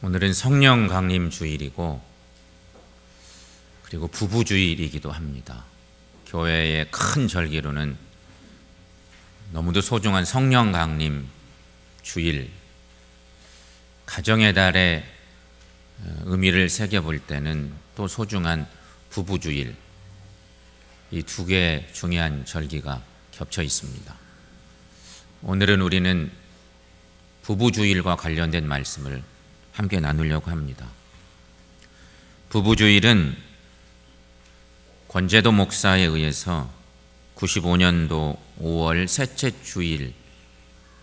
오늘은 성령 강림 주일이고 그리고 부부 주일이기도 합니다. 교회의 큰 절기로는 너무도 소중한 성령 강림 주일, 가정의 달의 의미를 새겨볼 때는 또 소중한 부부 주일, 이 두 개의 중요한 절기가 겹쳐 있습니다. 오늘은 우리는 부부 주일과 관련된 말씀을 함께 나누려고 합니다. 부부 주일은 권재도 목사에 의해서 95년도 5월 셋째 주일,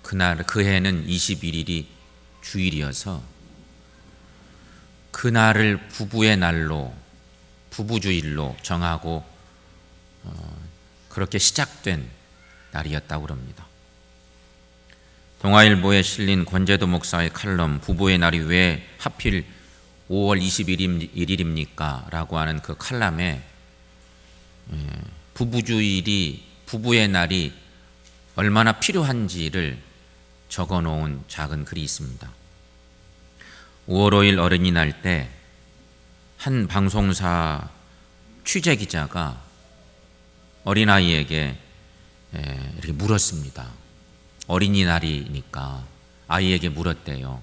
그 해는 21일이 주일이어서 그날을 부부의 날로, 부부주일로 정하고 그렇게 시작된 날이었다고 합니다. 동아일보에 실린 권재도 목사의 칼럼 부부의 날이 왜 하필 5월 21일입니까? 라고 하는 그 칼럼에 부부주일이, 부부의 날이 얼마나 필요한지를 적어놓은 작은 글이 있습니다. 5월 5일 어린이날 때 한 방송사 취재기자가 어린아이에게 이렇게 물었습니다. 어린이날이니까 아이에게 물었대요.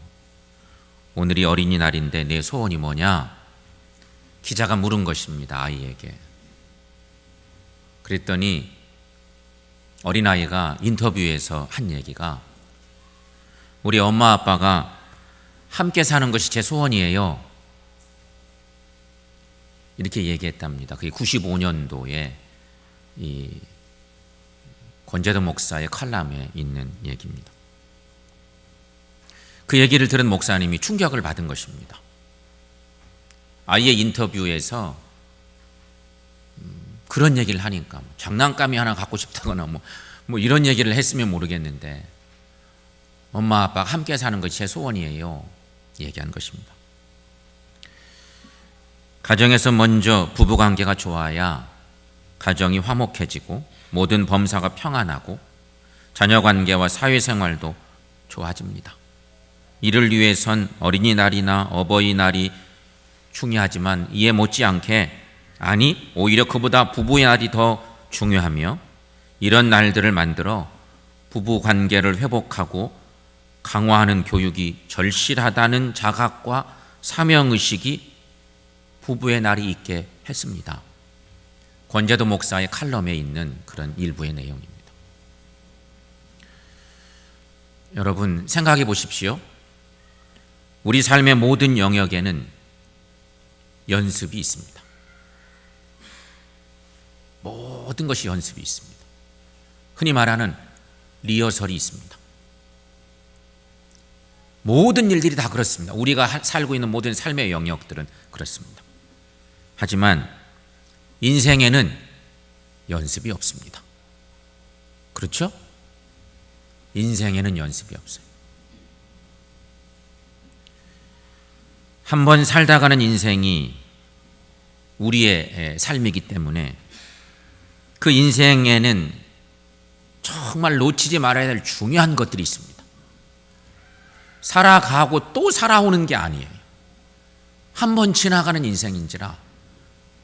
오늘이 어린이날인데 내 소원이 뭐냐? 기자가 물은 것입니다. 아이에게. 그랬더니 어린아이가 인터뷰에서 한 얘기가 우리 엄마 아빠가 함께 사는 것이 제 소원이에요. 이렇게 얘기했답니다. 그게 95년도에 이 권재도 목사의 칼럼에 있는 얘기입니다. 그 얘기를 들은 목사님이 충격을 받은 것입니다. 아이의 인터뷰에서 그런 얘기를 하니까 장난감이 하나 갖고 싶다거나 뭐 이런 얘기를 했으면 모르겠는데 엄마 아빠가 함께 사는 것이 제 소원이에요. 얘기한 것입니다. 가정에서 먼저 부부관계가 좋아야 가정이 화목해지고 모든 범사가 평안하고 자녀관계와 사회생활도 좋아집니다. 이를 위해선 어린이날이나 어버이날이 중요하지만 이에 못지않게, 아니 오히려 그보다 부부의 날이 더 중요하며 이런 날들을 만들어 부부관계를 회복하고 강화하는 교육이 절실하다는 자각과 사명의식이 부부의 날이 있게 했습니다. 권재도 목사의 칼럼에 있는 그런 일부의 내용입니다. 여러분 생각해 보십시오. 우리 삶의 모든 영역에는 연습이 있습니다. 모든 것이 연습이 있습니다. 흔히 말하는 리허설이 있습니다. 모든 일들이 다 그렇습니다. 우리가 살고 있는 모든 삶의 영역들은 그렇습니다. 하지만 인생에는 연습이 없습니다. 그렇죠? 인생에는 연습이 없어요. 한번 살다가는 인생이 우리의 삶이기 때문에 그 인생에는 정말 놓치지 말아야 될 중요한 것들이 있습니다. 살아가고 또 살아오는 게 아니에요. 한번 지나가는 인생인지라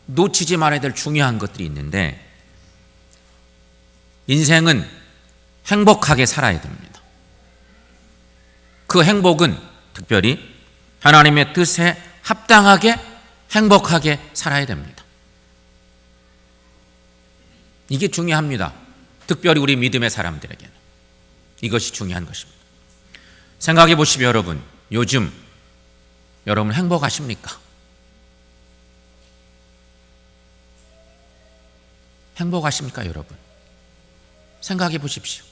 놓치지 말아야 될 중요한 것들이 있는데 인생은 행복하게 살아야 됩니다. 그 행복은 특별히 하나님의 뜻에 합당하게 행복하게 살아야 됩니다. 이게 중요합니다. 특별히 우리 믿음의 사람들에게는 이것이 중요한 것입니다. 생각해 보십시오. 여러분, 요즘 여러분 행복하십니까? 행복하십니까, 여러분? 생각해 보십시오.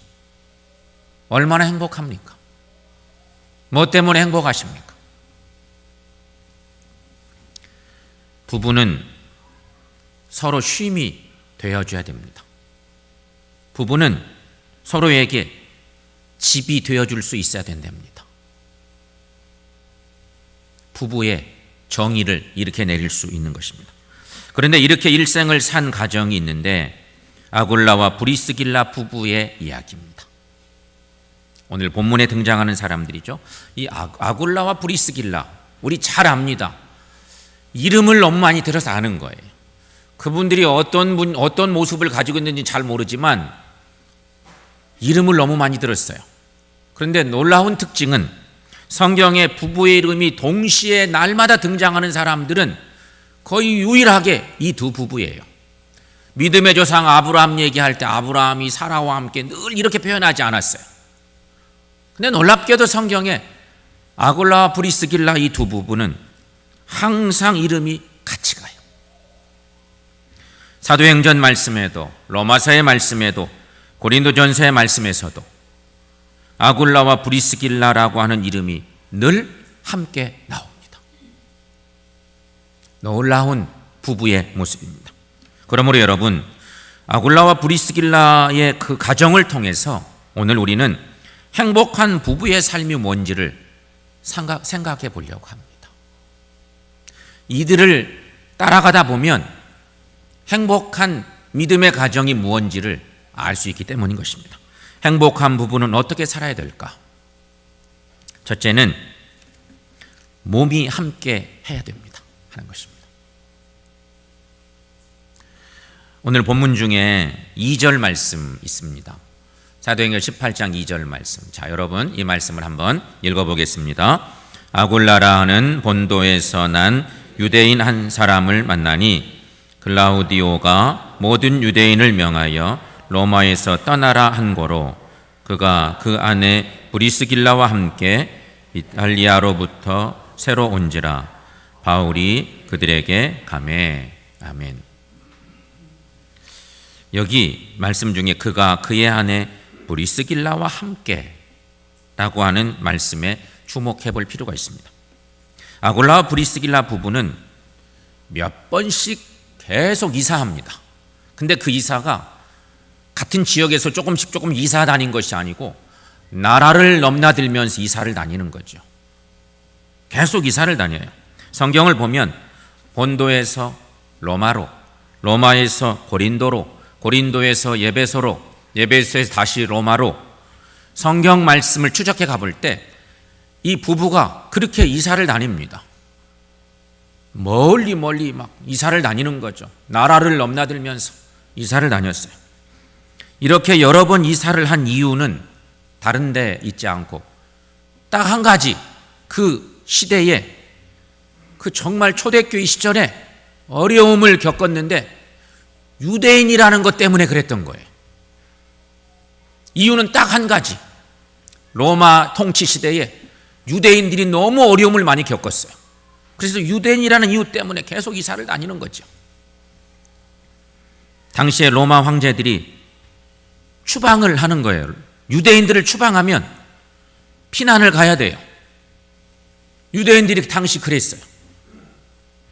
얼마나 행복합니까? 뭐 때문에 행복하십니까? 부부는 서로 쉼이 되어줘야 됩니다. 부부는 서로에게 집이 되어줄 수 있어야 된답니다. 부부의 정의를 이렇게 내릴 수 있는 것입니다. 그런데 이렇게 일생을 산 가정이 있는데 아굴라와 브리스길라 부부의 이야기입니다. 오늘 본문에 등장하는 사람들이죠. 이 아굴라와 브리스길라, 우리 잘 압니다. 이름을 너무 많이 들어서 아는 거예요. 그분들이 어떤 모습을 가지고 있는지 잘 모르지만 이름을 너무 많이 들었어요. 그런데 놀라운 특징은 성경에 부부의 이름이 동시에 날마다 등장하는 사람들은 거의 유일하게 이 두 부부예요. 믿음의 조상 아브라함 얘기할 때 아브라함이 사라와 함께 늘 이렇게 표현하지 않았어요. 근데 놀랍게도 성경에 아굴라와 브리스길라 이 두 부부는 항상 이름이 같이 가요. 사도행전 말씀에도 로마서의 말씀에도 고린도전서의 말씀에서도 아굴라와 브리스길라라고 하는 이름이 늘 함께 나옵니다. 놀라운 부부의 모습입니다. 그러므로 여러분, 아굴라와 브리스길라의 그 가정을 통해서 오늘 우리는 행복한 부부의 삶이 뭔지를 생각해 보려고 합니다. 이들을 따라가다 보면 행복한 믿음의 가정이 무엇인지를 알 수 있기 때문인 것입니다. 행복한 부부는 어떻게 살아야 될까? 첫째는 몸이 함께 해야 됩니다 하는 것입니다. 오늘 본문 중에 2절 말씀 있습니다. 사도행전 18장 2절 말씀. 자, 여러분 이 말씀을 한번 읽어보겠습니다. 아굴라라는 본도에서 난 유대인 한 사람을 만나니 글라우디오가 모든 유대인을 명하여 로마에서 떠나라 한 거로 그가 그 아내 브리스길라와 함께 이탈리아로부터 새로 온지라 바울이 그들에게 가매. 아멘. 여기 말씀 중에 그가 그의 아내 브리스길라와 함께 라고 하는 말씀에 주목해 볼 필요가 있습니다. 아굴라와 브리스길라 부부는 몇 번씩 계속 이사합니다. 근데 그 이사가 같은 지역에서 조금 이사 다닌 것이 아니고 나라를 넘나들면서 이사를 다니는 거죠. 계속 이사를 다녀요. 성경을 보면 본도에서 로마로, 로마에서 고린도로, 고린도에서 예베소로, 예베소에서 다시 로마로 성경 말씀을 추적해 가볼 때 이 부부가 그렇게 이사를 다닙니다. 멀리 막 이사를 다니는 거죠. 나라를 넘나들면서 이사를 다녔어요. 이렇게 여러 번 이사를 한 이유는 다른 데 있지 않고 딱 한 가지, 그 시대에 그 정말 초대교회 시절에 어려움을 겪었는데 유대인이라는 것 때문에 그랬던 거예요. 이유는 딱 한 가지. 로마 통치 시대에 유대인들이 너무 어려움을 많이 겪었어요. 그래서 유대인이라는 이유 때문에 계속 이사를 다니는 거죠. 당시에 로마 황제들이 추방을 하는 거예요. 유대인들을 추방하면 피난을 가야 돼요. 유대인들이 당시 그랬어요.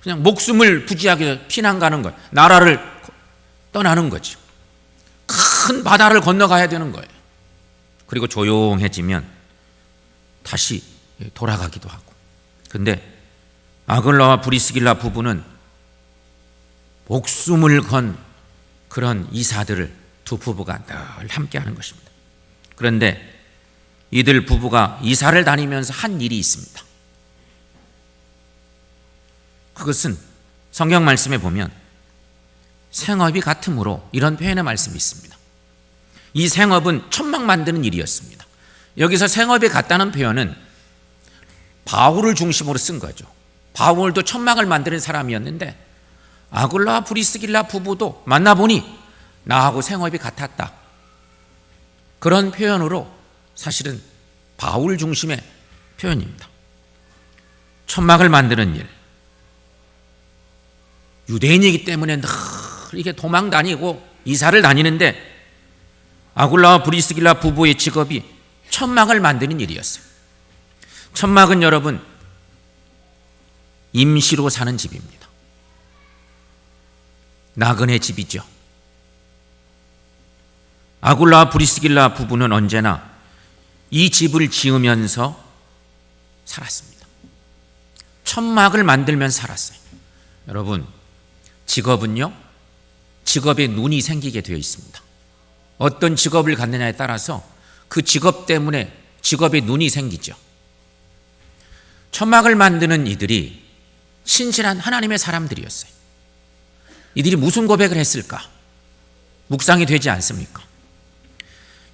그냥 목숨을 부지하기 위해서 피난 가는 거예요. 나라를 떠나는 거죠. 큰 바다를 건너가야 되는 거예요. 그리고 조용해지면 다시 돌아가기도 하고. 근데 아굴라와 브리스길라 부부는 목숨을 건 그런 이사들을 두 부부가 늘 함께 하는 것입니다. 그런데 이들 부부가 이사를 다니면서 한 일이 있습니다. 그것은 성경 말씀에 보면 생업이 같으므로 이런 표현의 말씀이 있습니다. 이 생업은 천막 만드는 일이었습니다. 여기서 생업이 같다는 표현은 바울을 중심으로 쓴 거죠. 바울도 천막을 만드는 사람이었는데 아굴라와 브리스길라 부부도 만나보니 나하고 생업이 같았다. 그런 표현으로 사실은 바울 중심의 표현입니다. 천막을 만드는 일. 유대인이기 때문에 늘 이렇게 도망 다니고 이사를 다니는데 아굴라와 브리스길라 부부의 직업이 천막을 만드는 일이었어요. 천막은 여러분 임시로 사는 집입니다. 나그네 집이죠. 아굴라와 브리스길라 부부는 언제나 이 집을 지으면서 살았습니다. 천막을 만들면서 살았어요. 여러분, 직업은요, 직업에 눈이 생기게 되어 있습니다. 어떤 직업을 갖느냐에 따라서 그 직업 때문에 직업에 눈이 생기죠. 천막을 만드는 이들이 신실한 하나님의 사람들이었어요. 이들이 무슨 고백을 했을까? 묵상이 되지 않습니까?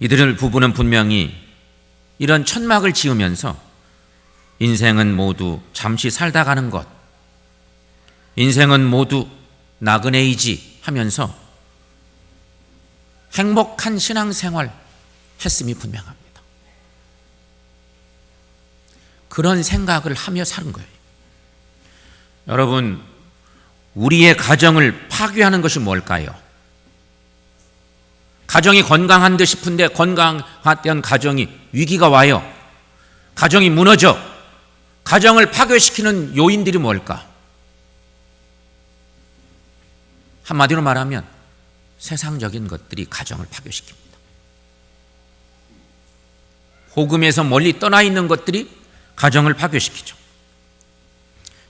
이들 부부는 분명히 이런 천막을 지으면서 인생은 모두 잠시 살다 가는 것, 인생은 모두 나그네이지 하면서 행복한 신앙생활 했음이 분명합니다. 그런 생각을 하며 사는 거예요. 여러분, 우리의 가정을 파괴하는 것이 뭘까요? 가정이 건강한 듯 싶은데 건강했던 가정이 위기가 와요. 가정이 무너져. 가정을 파괴시키는 요인들이 뭘까? 한마디로 말하면 세상적인 것들이 가정을 파괴시킵니다. 복음에서 멀리 떠나 있는 것들이 가정을 파괴시키죠.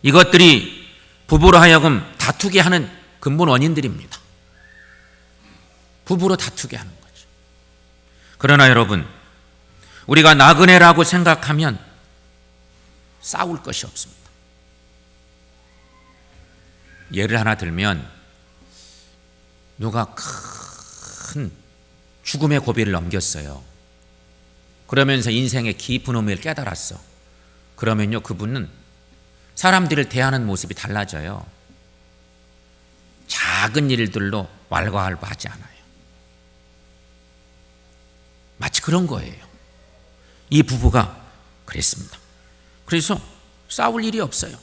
이것들이 부부로 하여금 다투게 하는 근본 원인들입니다. 부부로 다투게 하는 거죠. 그러나 여러분, 우리가 나그네라고 생각하면 싸울 것이 없습니다. 예를 하나 들면, 누가 큰 죽음의 고비를 넘겼어요. 그러면서 인생의 깊은 의미를 깨달았어. 그러면요, 그분은 사람들을 대하는 모습이 달라져요. 작은 일들로 왈가왈부하지 않아요. 마치 그런 거예요. 이 부부가 그랬습니다. 그래서 싸울 일이 없어요.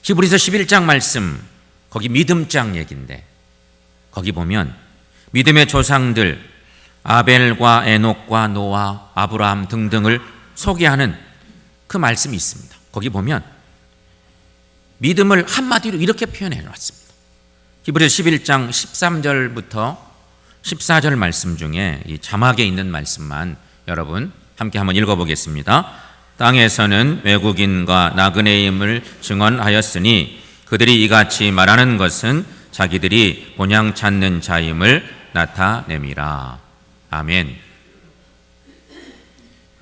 히브리서 11장 말씀, 거기 믿음장 얘기인데, 거기 보면 믿음의 조상들 아벨과 에녹과 노아, 아브라함 등등을 소개하는 그 말씀이 있습니다. 거기 보면 믿음을 한마디로 이렇게 표현해 놨습니다. 히브리서 11장 13절부터 14절 말씀 중에 이 자막에 있는 말씀만 여러분 함께 한번 읽어보겠습니다. 땅에서는 외국인과 나그네임을 증언하였으니 그들이 이같이 말하는 것은 자기들이 본향 찾는 자임을 나타냄이라. 아멘.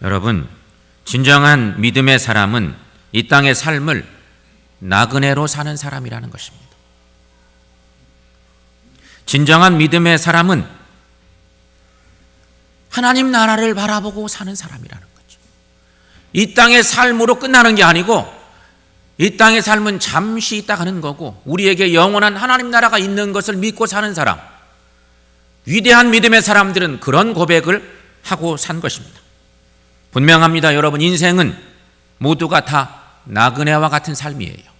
여러분, 진정한 믿음의 사람은 이 땅의 삶을 나그네로 사는 사람이라는 것입니다. 진정한 믿음의 사람은 하나님 나라를 바라보고 사는 사람이라는 거죠. 이 땅의 삶으로 끝나는 게 아니고 이 땅의 삶은 잠시 있다 가는 거고 우리에게 영원한 하나님 나라가 있는 것을 믿고 사는 사람, 위대한 믿음의 사람들은 그런 고백을 하고 산 것입니다. 분명합니다. 여러분, 인생은 모두가 다 나그네와 같은 삶이에요.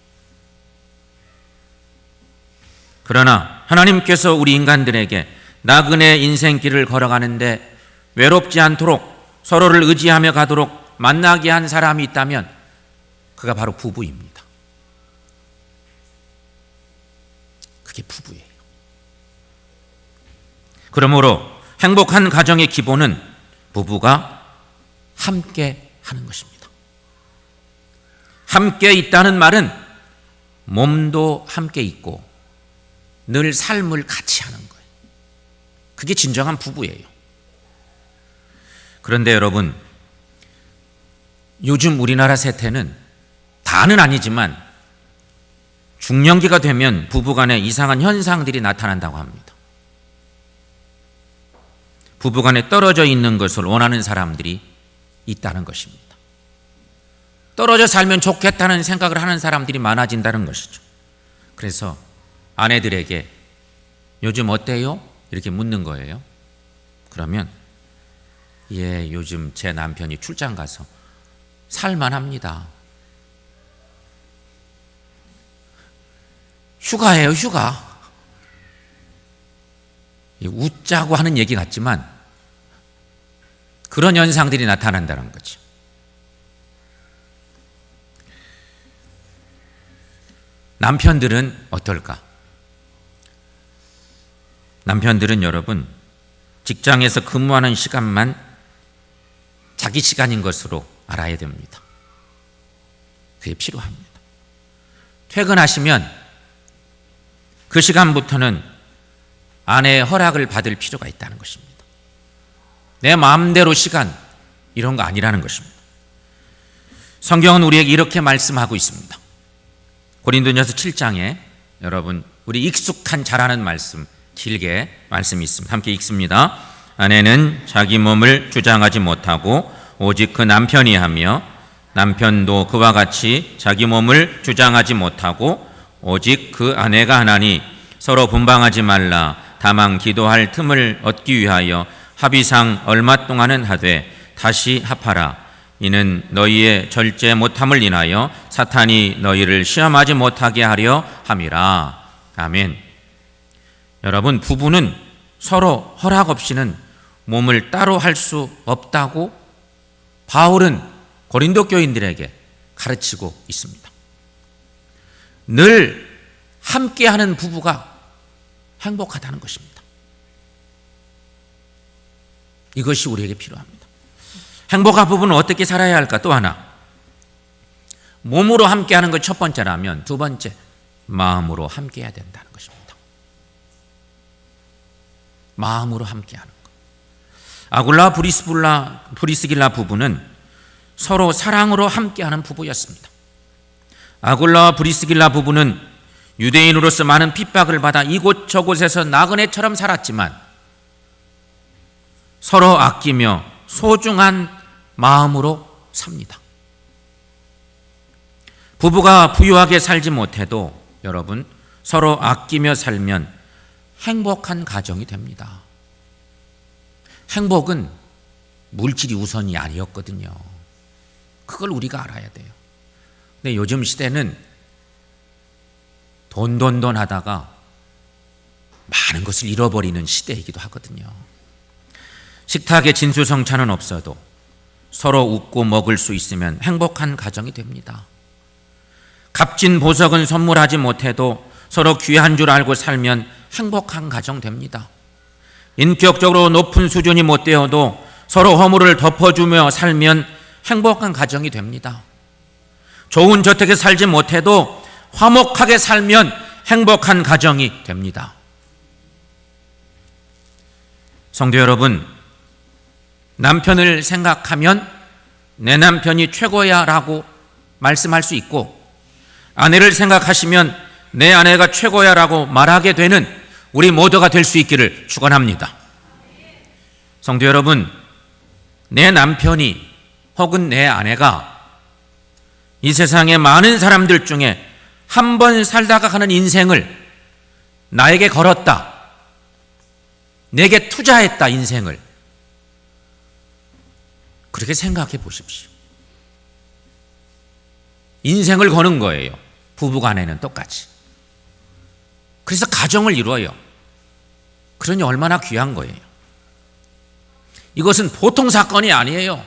그러나 하나님께서 우리 인간들에게 나그네 인생길을 걸어가는데 외롭지 않도록 서로를 의지하며 가도록 만나게 한 사람이 있다면 그가 바로 부부입니다. 그게 부부예요. 그러므로 행복한 가정의 기본은 부부가 함께 하는 것입니다. 함께 있다는 말은 몸도 함께 있고 늘 삶을 같이 하는 거예요. 그게 진정한 부부예요. 그런데 여러분, 요즘 우리나라 세태는 다는 아니지만 중년기가 되면 부부간에 이상한 현상들이 나타난다고 합니다. 부부간에 떨어져 있는 것을 원하는 사람들이 있다는 것입니다. 떨어져 살면 좋겠다는 생각을 하는 사람들이 많아진다는 것이죠. 그래서 아내들에게 요즘 어때요? 이렇게 묻는 거예요. 그러면 예, 요즘 제 남편이 출장 가서 살만합니다. 휴가예요, 휴가. 웃자고 하는 얘기 같지만 그런 현상들이 나타난다는 거죠. 남편들은 어떨까? 남편들은 여러분, 직장에서 근무하는 시간만 자기 시간인 것으로 알아야 됩니다. 그게 필요합니다. 퇴근하시면 그 시간부터는 아내의 허락을 받을 필요가 있다는 것입니다. 내 마음대로 시간, 이런 거 아니라는 것입니다. 성경은 우리에게 이렇게 말씀하고 있습니다. 고린도전서 7장에 여러분 우리 익숙한 잘 아는 말씀, 길게 말씀이 있습니다. 함께 읽습니다. 아내는 자기 몸을 주장하지 못하고 오직 그 남편이 하며 남편도 그와 같이 자기 몸을 주장하지 못하고 오직 그 아내가 하나니 서로 분방하지 말라. 다만 기도할 틈을 얻기 위하여 합의상 얼마 동안은 하되 다시 합하라. 이는 너희의 절제 못함을 인하여 사탄이 너희를 시험하지 못하게 하려 함이라. 아멘. 여러분, 부부는 서로 허락 없이는 몸을 따로 할 수 없다고 바울은 고린도 교인들에게 가르치고 있습니다. 늘 함께하는 부부가 행복하다는 것입니다. 이것이 우리에게 필요합니다. 행복한 부부는 어떻게 살아야 할까? 또 하나, 몸으로 함께하는 것 첫 번째라면 두 번째, 마음으로 함께해야 된다는 것입니다. 마음으로 함께하는 것. 아굴라와 브리스길라 부부는 서로 사랑으로 함께하는 부부였습니다. 아굴라와 브리스길라 부부는 유대인으로서 많은 핍박을 받아 이곳저곳에서 나그네처럼 살았지만 서로 아끼며 소중한 마음으로 삽니다. 부부가 부유하게 살지 못해도 여러분 서로 아끼며 살면 행복한 가정이 됩니다. 행복은 물질이 우선이 아니었거든요. 그걸 우리가 알아야 돼요. 근데 요즘 시대는 돈 하다가 많은 것을 잃어버리는 시대이기도 하거든요. 식탁에 진수성찬은 없어도 서로 웃고 먹을 수 있으면 행복한 가정이 됩니다. 값진 보석은 선물하지 못해도 서로 귀한 줄 알고 살면 행복한 가정 됩니다. 인격적으로 높은 수준이 못 되어도 서로 허물을 덮어주며 살면 행복한 가정이 됩니다. 좋은 저택에 살지 못해도 화목하게 살면 행복한 가정이 됩니다. 성도 여러분, 남편을 생각하면 내 남편이 최고야 라고 말씀할 수 있고, 아내를 생각하시면 내 아내가 최고야 라고 말하게 되는 우리 모두가 될 수 있기를 축원합니다. 성도 여러분, 내 남편이 혹은 내 아내가 이 세상의 많은 사람들 중에 한 번 살다가 가는 인생을 나에게 걸었다, 내게 투자했다, 인생을 그렇게 생각해 보십시오. 인생을 거는 거예요. 부부간에는 똑같이. 그래서 가정을 이루어요. 그러니 얼마나 귀한 거예요. 이것은 보통 사건이 아니에요.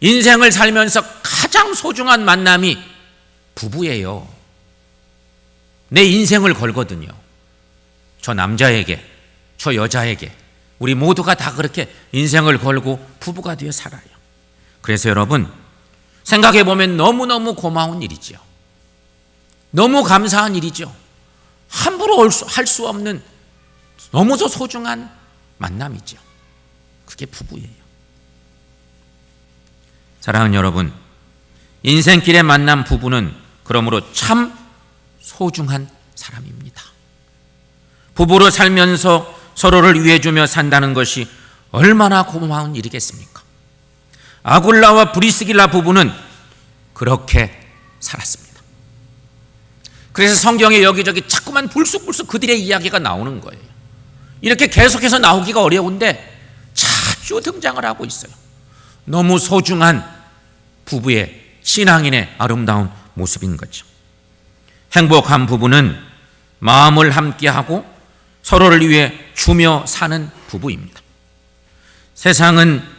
인생을 살면서 가장 소중한 만남이 부부예요. 내 인생을 걸거든요. 저 남자에게, 저 여자에게, 우리 모두가 다 그렇게 인생을 걸고 부부가 되어 살아요. 그래서 여러분, 생각해 보면 너무너무 고마운 일이죠. 너무 감사한 일이죠. 함부로 할 수 없는 너무도 소중한 만남이죠. 그게 부부예요. 사랑하는 여러분, 인생길에 만난 부부는 그러므로 참 소중한 사람입니다. 부부로 살면서 서로를 위해주며 산다는 것이 얼마나 고마운 일이겠습니까? 아굴라와 브리스길라 부부는 그렇게 살았습니다. 그래서 성경에 여기저기 자꾸만 불쑥불쑥 그들의 이야기가 나오는 거예요. 이렇게 계속해서 나오기가 어려운데 자주 등장을 하고 있어요. 너무 소중한 부부의 신앙인의 아름다운 모습인 거죠. 행복한 부부는 마음을 함께하고 서로를 위해 주며 사는 부부입니다. 세상은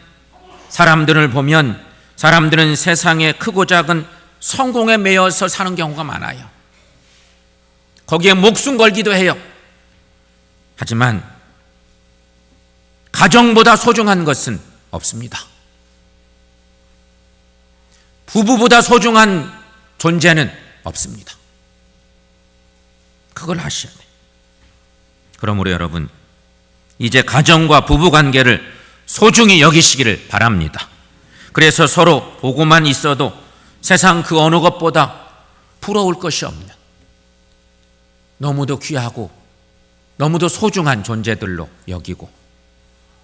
사람들을 보면 사람들은 세상의 크고 작은 성공에 매여서 사는 경우가 많아요. 거기에 목숨 걸기도 해요. 하지만 가정보다 소중한 것은 없습니다. 부부보다 소중한 존재는 없습니다. 그걸 아셔야 돼요. 그러므로 여러분, 이제 가정과 부부 관계를 소중히 여기시기를 바랍니다. 그래서 서로 보고만 있어도 세상 그 어느 것보다 부러울 것이 없는 너무도 귀하고 너무도 소중한 존재들로 여기고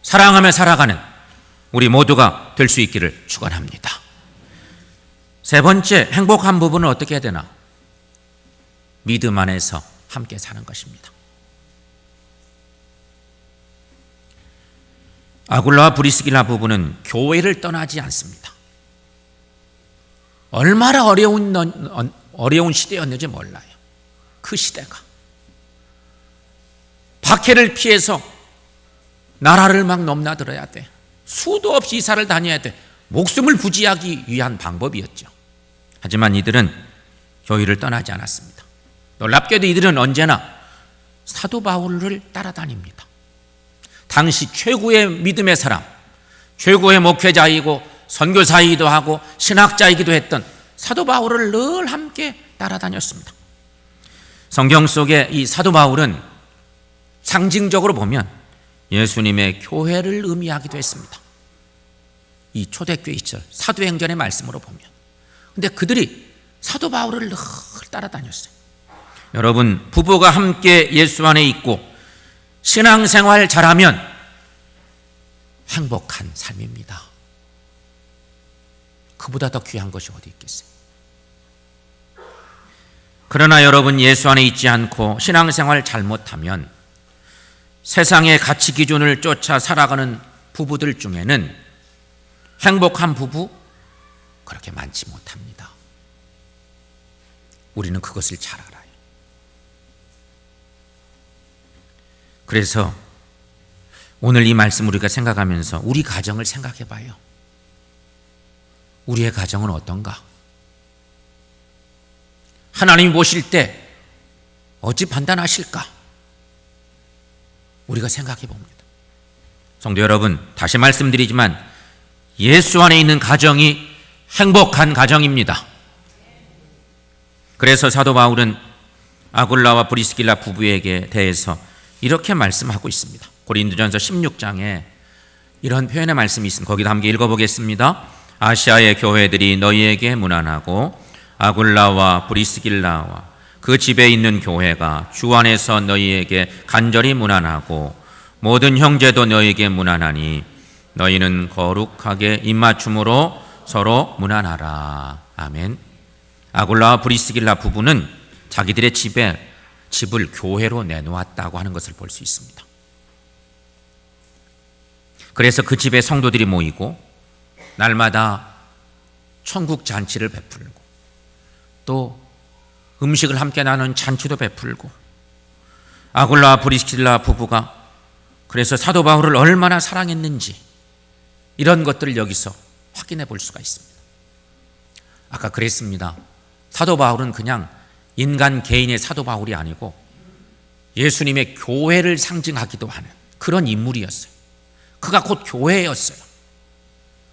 사랑하며 살아가는 우리 모두가 될 수 있기를 축원합니다. 세 번째, 행복한 부분은 어떻게 해야 되나? 믿음 안에서 함께 사는 것입니다. 아굴라와 브리스길라 부부는 교회를 떠나지 않습니다. 얼마나 어려운 시대였는지 몰라요. 그 시대가 박해를 피해서 나라를 막 넘나들어야 돼. 수도 없이 이사를 다녀야 돼. 목숨을 부지하기 위한 방법이었죠. 하지만 이들은 교회를 떠나지 않았습니다. 놀랍게도 이들은 언제나 사도 바울을 따라다닙니다. 당시 최고의 믿음의 사람, 최고의 목회자이고 선교사이기도 하고 신학자이기도 했던 사도 바울을 늘 함께 따라다녔습니다. 성경 속에 이 사도 바울은 상징적으로 보면 예수님의 교회를 의미하기도 했습니다. 이 초대교회 시절 사도행전의 말씀으로 보면. 근데 그들이 사도 바울을 늘 따라다녔어요. 여러분, 부부가 함께 예수 안에 있고 신앙생활 잘하면 행복한 삶입니다. 그보다 더 귀한 것이 어디 있겠어요? 그러나 여러분, 예수 안에 있지 않고 신앙생활 잘못하면 세상의 가치 기준을 쫓아 살아가는 부부들 중에는 행복한 부부 그렇게 많지 못합니다. 우리는 그것을 잘 알아요. 그래서 오늘 이 말씀 우리가 생각하면서 우리 가정을 생각해 봐요. 우리의 가정은 어떤가? 하나님이 보실 때 어찌 판단하실까? 우리가 생각해 봅니다. 성도 여러분, 다시 말씀드리지만 예수 안에 있는 가정이 행복한 가정입니다. 그래서 사도 바울은 아굴라와 브리스길라 부부에게 대해서 이렇게 말씀하고 있습니다. 고린도전서 16장에 이런 표현의 말씀이 있습니다. 거기도 함께 읽어보겠습니다. 아시아의 교회들이 너희에게 문안하고 아굴라와 브리스길라와 그 집에 있는 교회가 주 안에서 너희에게 간절히 문안하고 모든 형제도 너희에게 문안하니 너희는 거룩하게 입맞춤으로 서로 문안하라. 아멘. 아굴라와 브리스길라 부부는 자기들의 집을 교회로 내놓았다고 하는 것을 볼 수 있습니다. 그래서 그 집에 성도들이 모이고 날마다 천국 잔치를 베풀고 또 음식을 함께 나눈 잔치도 베풀고 아굴라와 브리스길라 부부가 그래서 사도 바울을 얼마나 사랑했는지 이런 것들을 여기서 확인해 볼 수가 있습니다. 아까 그랬습니다. 사도 바울은 그냥 인간 개인의 사도 바울이 아니고 예수님의 교회를 상징하기도 하는 그런 인물이었어요. 그가 곧 교회였어요.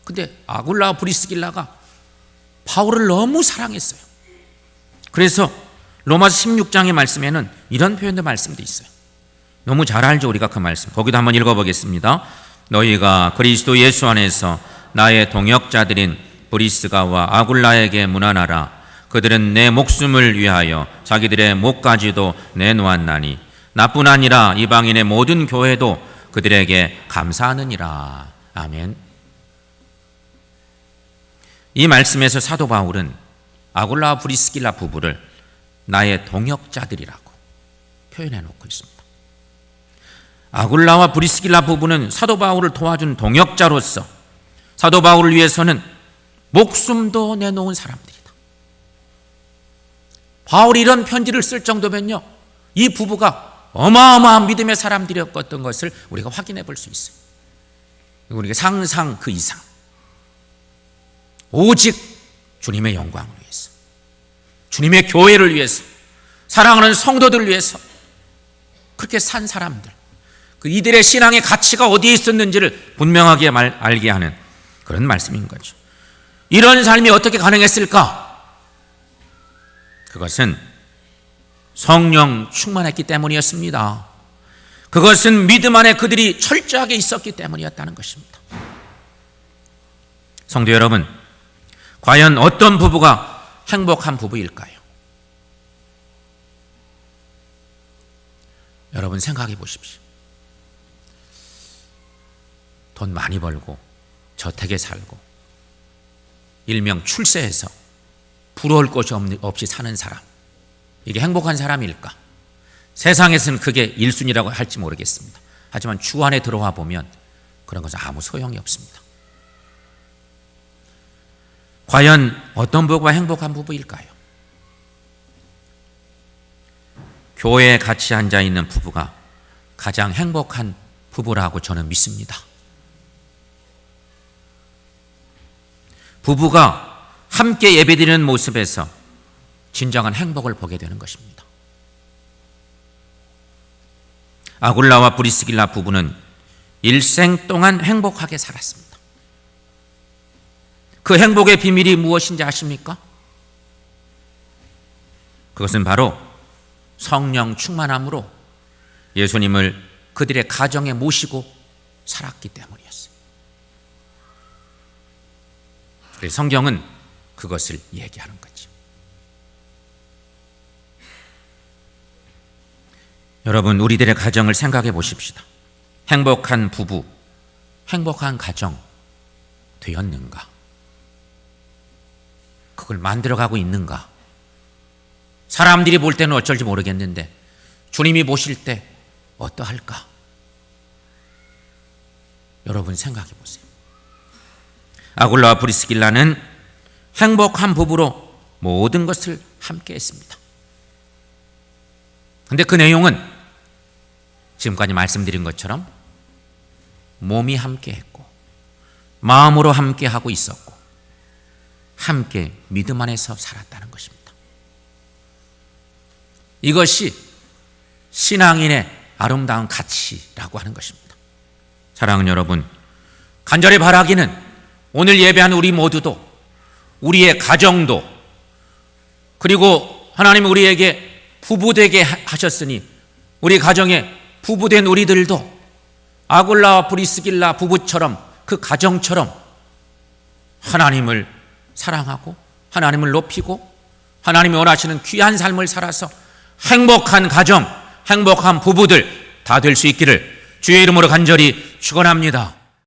근데 아굴라와 브리스길라가 바울을 너무 사랑했어요. 그래서 로마서 16장의 말씀에는 이런 표현도 말씀도 있어요. 너무 잘 알죠, 우리가 그 말씀. 거기도 한번 읽어보겠습니다. 너희가 그리스도 예수 안에서 나의 동역자들인 브리스가와 아굴라에게 문안하라. 그들은 내 목숨을 위하여 자기들의 목까지도 내놓았나니 나뿐 아니라 이방인의 모든 교회도 그들에게 감사하느니라. 아멘. 이 말씀에서 사도 바울은 아굴라와 브리스길라 부부를 나의 동역자들이라고 표현해 놓고 있습니다. 아굴라와 브리스길라 부부는 사도 바울을 도와준 동역자로서 사도 바울을 위해서는 목숨도 내놓은 사람들이다. 바울이 이런 편지를 쓸 정도면요, 이 부부가 어마어마한 믿음의 사람들이었던 것을 우리가 확인해 볼 수 있어요. 우리가 상상 그 이상 오직 주님의 영광을 위해서, 주님의 교회를 위해서, 사랑하는 성도들을 위해서 그렇게 산 사람들, 그 이들의 신앙의 가치가 어디에 있었는지를 분명하게 알게 하는 그런 말씀인 거죠. 이런 삶이 어떻게 가능했을까? 그것은 성령 충만했기 때문이었습니다. 그것은 믿음 안에 그들이 철저하게 있었기 때문이었다는 것입니다. 성도 여러분, 과연 어떤 부부가 행복한 부부일까요? 여러분 생각해 보십시오. 돈 많이 벌고 저택에 살고 일명 출세해서 부러울 것이 없이 사는 사람, 이게 행복한 사람일까? 세상에서는 그게 1순위라고 할지 모르겠습니다. 하지만 주 안에 들어와 보면 그런 것은 아무 소용이 없습니다. 과연 어떤 부부가 행복한 부부일까요? 교회에 같이 앉아 있는 부부가 가장 행복한 부부라고 저는 믿습니다. 부부가 함께 예배드리는 모습에서 진정한 행복을 보게 되는 것입니다. 아굴라와 브리스길라 부부는 일생 동안 행복하게 살았습니다. 그 행복의 비밀이 무엇인지 아십니까? 그것은 바로 성령 충만함으로 예수님을 그들의 가정에 모시고 살았기 때문이었어요. 그래서 성경은 그것을 얘기하는 거죠. 여러분, 우리들의 가정을 생각해 보십시다. 행복한 부부, 행복한 가정 되었는가? 그걸 만들어가고 있는가? 사람들이 볼 때는 어쩔지 모르겠는데 주님이 보실 때 어떠할까? 여러분 생각해 보세요. 아굴라와 브리스길라는 행복한 부부로 모든 것을 함께 했습니다. 그런데 그 내용은 지금까지 말씀드린 것처럼 몸이 함께 했고 마음으로 함께 하고 있었고 함께 믿음 안에서 살았다는 것입니다. 이것이 신앙인의 아름다운 가치라고 하는 것입니다. 사랑하는 여러분, 간절히 바라기는 오늘 예배한 우리 모두도, 우리의 가정도, 그리고 하나님이 우리에게 부부되게 하셨으니 우리 가정에 부부된 우리들도 아굴라와 브리스길라 부부처럼, 그 가정처럼 하나님을 사랑하고 하나님을 높이고 하나님이 원하시는 귀한 삶을 살아서 행복한 가정, 행복한 부부들 다 될 수 있기를 주의 이름으로 간절히 축원합니다.